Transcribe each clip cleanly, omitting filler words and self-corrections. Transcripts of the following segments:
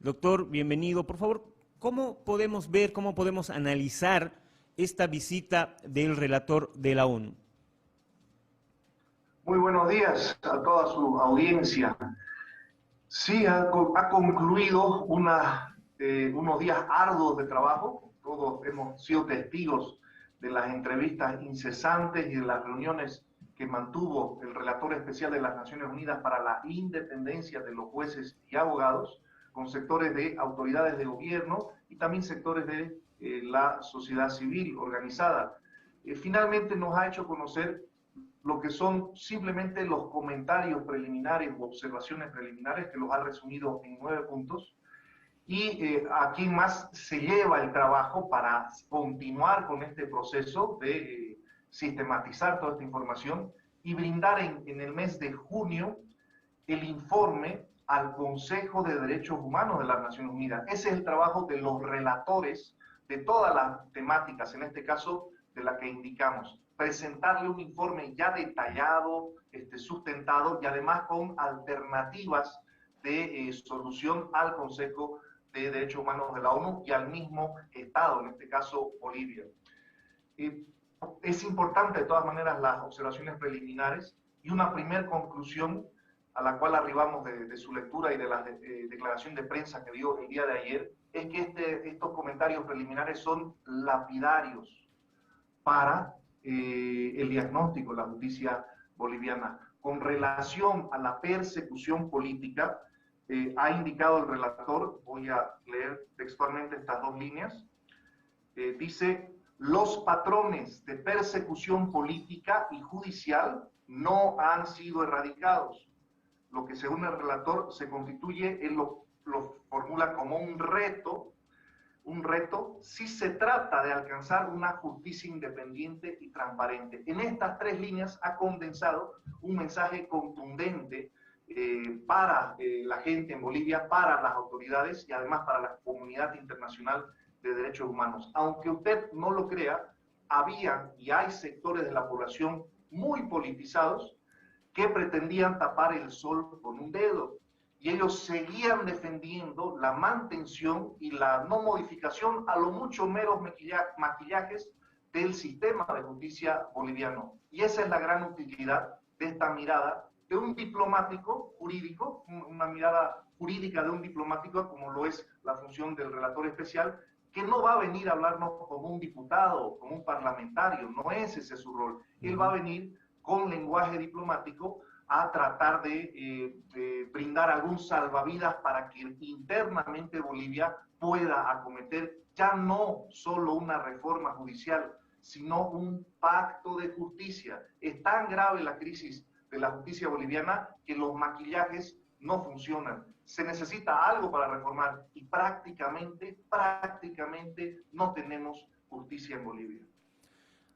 Doctor, bienvenido. Por favor, ¿cómo podemos ver, cómo podemos analizar esta visita del relator de la ONU? Muy buenos días a toda su audiencia. Sí, ha concluido unos días arduos de trabajo. Todos hemos sido testigos de las entrevistas incesantes y de las reuniones que mantuvo el relator especial de las Naciones Unidas para la independencia de los jueces y abogados, con sectores de autoridades de gobierno y también sectores de la sociedad civil organizada. Finalmente nos ha hecho conocer lo que son simplemente los comentarios preliminares o observaciones preliminares, que los ha resumido en 9 puntos, y a quién más se lleva el trabajo para continuar con este proceso de sistematizar toda esta información y brindar en el mes de junio el informe al Consejo de Derechos Humanos de las Naciones Unidas. Ese es el trabajo de los relatores de todas las temáticas, en este caso de la que indicamos. Presentarle un informe ya detallado, sustentado y además con alternativas de solución al Consejo de Derechos Humanos de la ONU y al mismo Estado, en este caso Bolivia. Es importante de todas maneras las observaciones preliminares y una primera conclusión a la cual arribamos de su lectura y de la declaración de prensa que dio el día de ayer, es que estos comentarios preliminares son lapidarios para el diagnóstico de la justicia boliviana. Con relación a la persecución política, ha indicado el relator, voy a leer textualmente estas 2 líneas, dice: los patrones de persecución política y judicial no han sido erradicados, lo que según el relator se constituye, él lo formula como un reto si se trata de alcanzar una justicia independiente y transparente. En estas 3 líneas ha condensado un mensaje contundente para la gente en Bolivia, para las autoridades y además para la comunidad internacional de derechos humanos. Aunque usted no lo crea, había y hay sectores de la población muy politizados que pretendían tapar el sol con un dedo. Y ellos seguían defendiendo la mantención y la no modificación a lo mucho meros maquillajes del sistema de justicia boliviano. Y esa es la gran utilidad de esta mirada de un diplomático jurídico, una mirada jurídica de un diplomático, como lo es la función del relator especial, que no va a venir a hablarnos como un diputado, como un parlamentario, no es ese su rol. Él va a venir con lenguaje diplomático a tratar de brindar algún salvavidas para que internamente Bolivia pueda acometer ya no solo una reforma judicial, sino un pacto de justicia. Es tan grave la crisis de la justicia boliviana que los maquillajes no funcionan. Se necesita algo para reformar y prácticamente no tenemos justicia en Bolivia.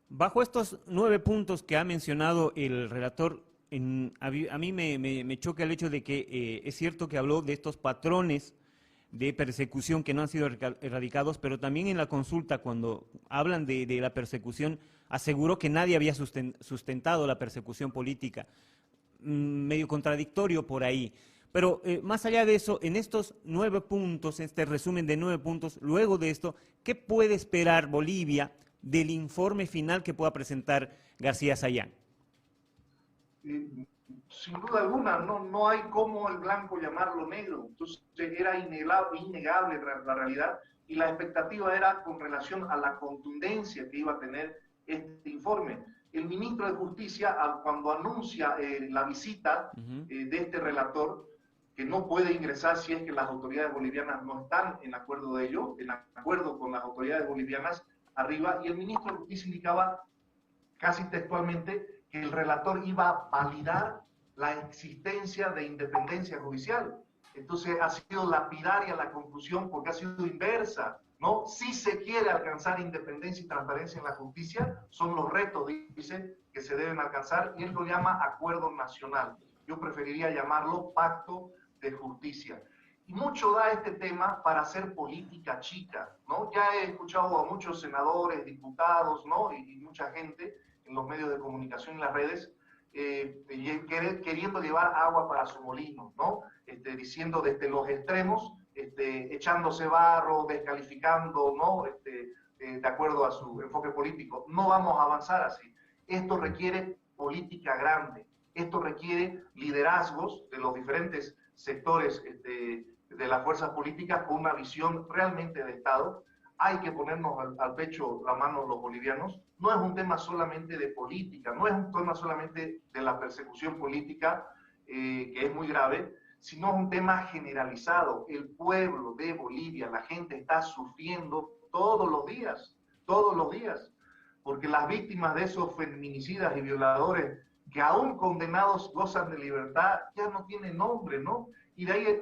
Bajo estos 9 puntos que ha mencionado el relator, a mí me choca el hecho de que es cierto que habló de estos patrones de persecución que no han sido erradicados, pero también en la consulta, cuando hablan de la persecución, aseguró que nadie había sustentado la persecución política. Medio contradictorio por ahí. Pero más allá de eso, en estos 9 puntos, este resumen de 9 puntos, luego de esto, ¿qué puede esperar Bolivia del informe final que pueda presentar García Sayán? Sin duda alguna, no hay cómo el blanco llamarlo negro. Entonces era innegable la realidad y la expectativa era con relación a la contundencia que iba a tener este informe. El ministro de Justicia, cuando anuncia la visita de este relator, que no puede ingresar si es que las autoridades bolivianas no están en acuerdo de ello, en acuerdo con las autoridades bolivianas arriba, y el ministro de Justicia indicaba casi textualmente que el relator iba a validar la existencia de independencia judicial. Entonces ha sido lapidaria la conclusión porque ha sido inversa, ¿no? Si se quiere alcanzar independencia y transparencia en la justicia, son los retos, dice, que se deben alcanzar, y él lo llama acuerdo nacional. Yo preferiría llamarlo pacto de justicia. Y mucho da este tema para hacer política chica, ¿no? Ya he escuchado a muchos senadores, diputados, ¿no? Y mucha gente en los medios de comunicación y las redes, queriendo llevar agua para su molino, ¿no? Diciendo desde los extremos, echándose barro, descalificando, ¿no? De acuerdo a su enfoque político. No vamos a avanzar así. Esto requiere política grande, esto requiere liderazgos de los diferentes sectores de las fuerzas políticas con una visión realmente de Estado. Hay que ponernos al pecho la mano los bolivianos. No es un tema solamente de política, no es un tema solamente de la persecución política, que es muy grave, sino es un tema generalizado. El pueblo de Bolivia, la gente está sufriendo todos los días, porque las víctimas de esos feminicidas y violadores que aún condenados gozan de libertad ya no tienen nombre, ¿no? Y de ahí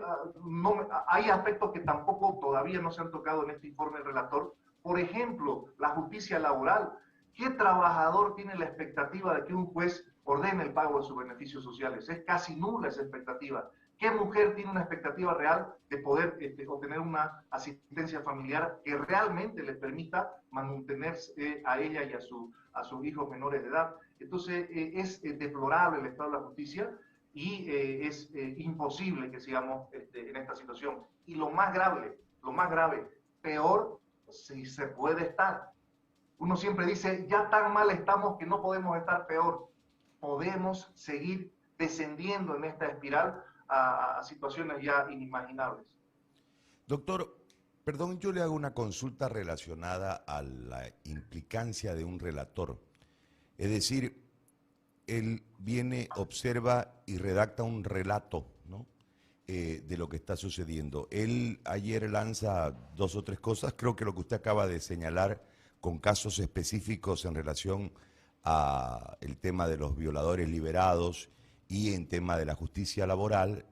hay aspectos que tampoco todavía no se han tocado en este informe del relator. Por ejemplo, la justicia laboral. ¿Qué trabajador tiene la expectativa de que un juez ordene el pago de sus beneficios sociales? Es casi nula esa expectativa. ¿Qué mujer tiene una expectativa real de poder obtener una asistencia familiar que realmente le permita mantenerse a ella y a sus hijos menores de edad? Entonces, es deplorable el estado de la justicia y es imposible que sigamos en esta situación. Y lo más grave, peor si se puede estar. Uno siempre dice, ya tan mal estamos que no podemos estar peor. Podemos seguir descendiendo en esta espiral a situaciones ya inimaginables. Doctor, perdón, yo le hago una consulta relacionada a la implicancia de un relator. Es decir, él viene, observa y redacta un relato, ¿no? De lo que está sucediendo. Él ayer lanza 2 o 3 cosas, creo que lo que usted acaba de señalar con casos específicos en relación a el tema de los violadores liberados y en tema de la justicia laboral,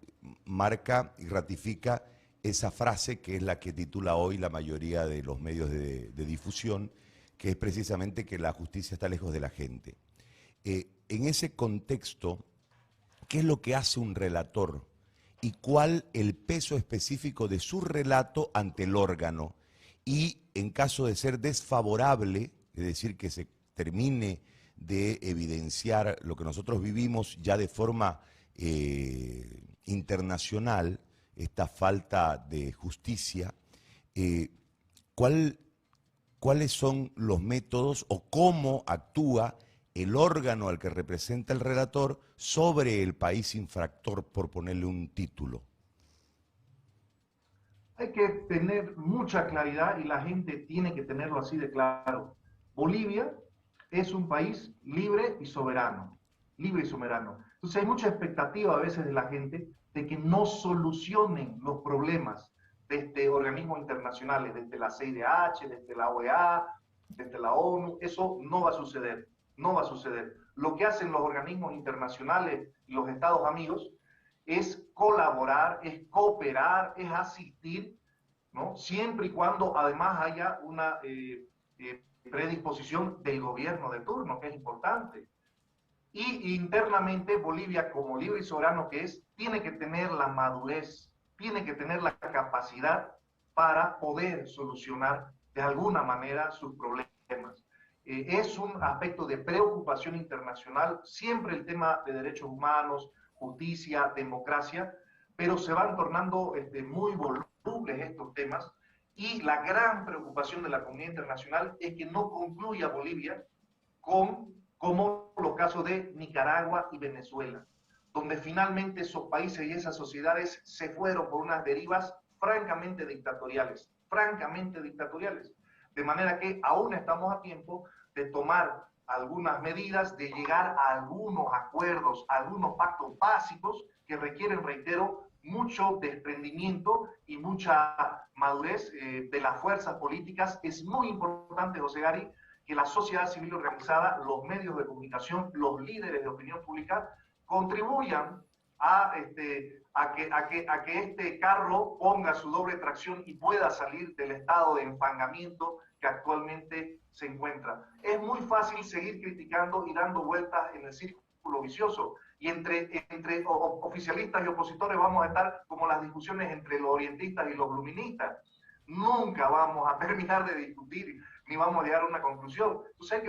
marca y ratifica esa frase que es la que titula hoy la mayoría de los medios de difusión, que es precisamente que la justicia está lejos de la gente. En ese contexto, ¿qué es lo que hace un relator? ¿Y cuál el peso específico de su relato ante el órgano? Y en caso de ser desfavorable, es decir, que se termine de evidenciar lo que nosotros vivimos ya de forma internacional, esta falta de justicia, ¿cuáles son los métodos o cómo actúa el órgano al que representa el relator sobre el país infractor, por ponerle un título? Hay que tener mucha claridad y la gente tiene que tenerlo así de claro. Bolivia es un país libre y soberano, libre y soberano. Entonces hay mucha expectativa a veces de la gente de que no solucionen los problemas desde organismos internacionales, desde la CIDH, desde la OEA, desde la ONU. Eso no va a suceder, no va a suceder. Lo que hacen los organismos internacionales y los estados amigos es colaborar, es cooperar, es asistir, ¿no? Siempre y cuando además haya una predisposición del gobierno de turno, que es importante. Y internamente Bolivia, como libre y soberano que es, tiene que tener la madurez, tiene que tener la capacidad para poder solucionar de alguna manera sus problemas. Es un aspecto de preocupación internacional, siempre el tema de derechos humanos, justicia, democracia, pero se van tornando muy volubles estos temas y la gran preocupación de la comunidad internacional es que no concluya Bolivia como los casos de Nicaragua y Venezuela, donde finalmente esos países y esas sociedades se fueron por unas derivas francamente dictatoriales, de manera que aún estamos a tiempo de tomar algunas medidas, de llegar a algunos acuerdos, a algunos pactos básicos que requieren, reitero, mucho desprendimiento y mucha madurez de las fuerzas políticas. Es muy importante, José Gary, que la sociedad civil organizada, los medios de comunicación, los líderes de opinión pública contribuyan a que este carro ponga su doble tracción y pueda salir del estado de enfangamiento que actualmente se encuentra. Es muy fácil seguir criticando y dando vueltas en el círculo vicioso. Y entre oficialistas y opositores vamos a estar como las discusiones entre los orientistas y los luministas. Nunca vamos a terminar de discutir ni vamos a llegar a una conclusión. Entonces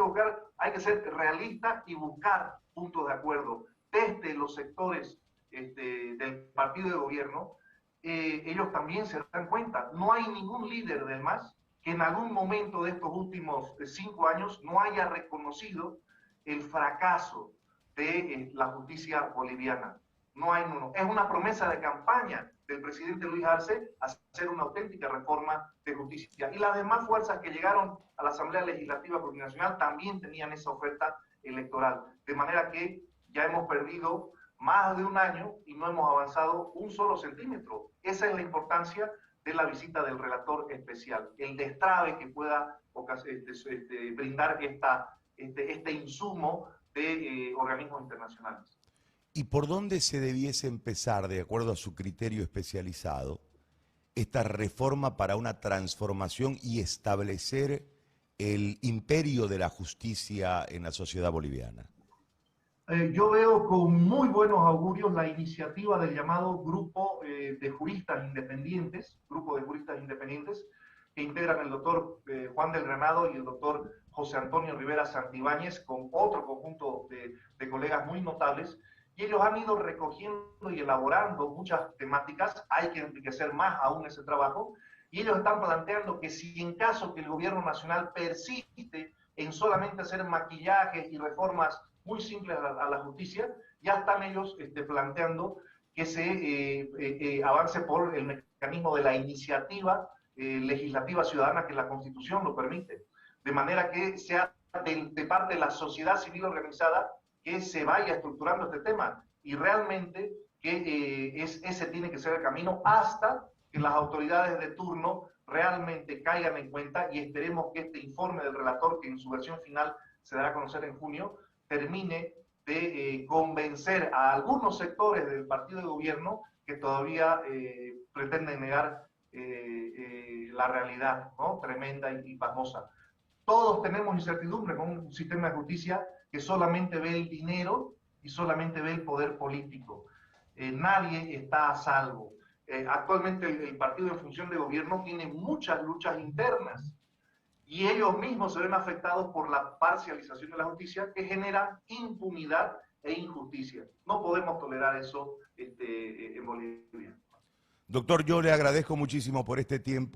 hay que ser realistas y buscar puntos de acuerdo desde los sectores del partido de gobierno ellos también se dan cuenta. No hay ningún líder del MAS que en algún momento de estos últimos 5 años no haya reconocido el fracaso de la justicia boliviana. No hay uno. Es una promesa de campaña del presidente Luis Arce hacer una auténtica reforma de justicia. Y las demás fuerzas que llegaron a la Asamblea Legislativa Plurinacional también tenían esa oferta electoral. De manera que ya hemos perdido más de un año y no hemos avanzado un solo centímetro. Esa es la importancia de la visita del relator especial, el destrabe que pueda brindar este insumo de organismos internacionales. ¿Y por dónde se debiese empezar, de acuerdo a su criterio especializado, esta reforma para una transformación y establecer el imperio de la justicia en la sociedad boliviana? Yo veo con muy buenos augurios la iniciativa del llamado Grupo de Juristas Independientes, que integran el doctor Juan del Granado y el doctor José Antonio Rivera Santibáñez, con otro conjunto de colegas muy notables, y ellos han ido recogiendo y elaborando muchas temáticas. Hay que enriquecer más aún ese trabajo, y ellos están planteando que si en caso que el gobierno nacional persiste en solamente hacer maquillajes y reformas muy simples a la justicia, ya están ellos planteando que se avance por el mecanismo de la iniciativa legislativa ciudadana, que la Constitución lo permite, de manera que sea de parte de la sociedad civil organizada que se vaya estructurando este tema, y realmente que ese tiene que ser el camino hasta que las autoridades de turno realmente caigan en cuenta, y esperemos que este informe del relator, que en su versión final se dará a conocer en junio, termine de convencer a algunos sectores del partido de gobierno que todavía pretenden negar la realidad, ¿no?, tremenda y pasmosa. Todos tenemos incertidumbre con un sistema de justicia que solamente ve el dinero y solamente ve el poder político. Nadie está a salvo. Actualmente el partido en función de gobierno tiene muchas luchas internas, y ellos mismos se ven afectados por la parcialización de la justicia, que genera impunidad e injusticia. No podemos tolerar eso en Bolivia. Doctor, yo le agradezco muchísimo por este tiempo.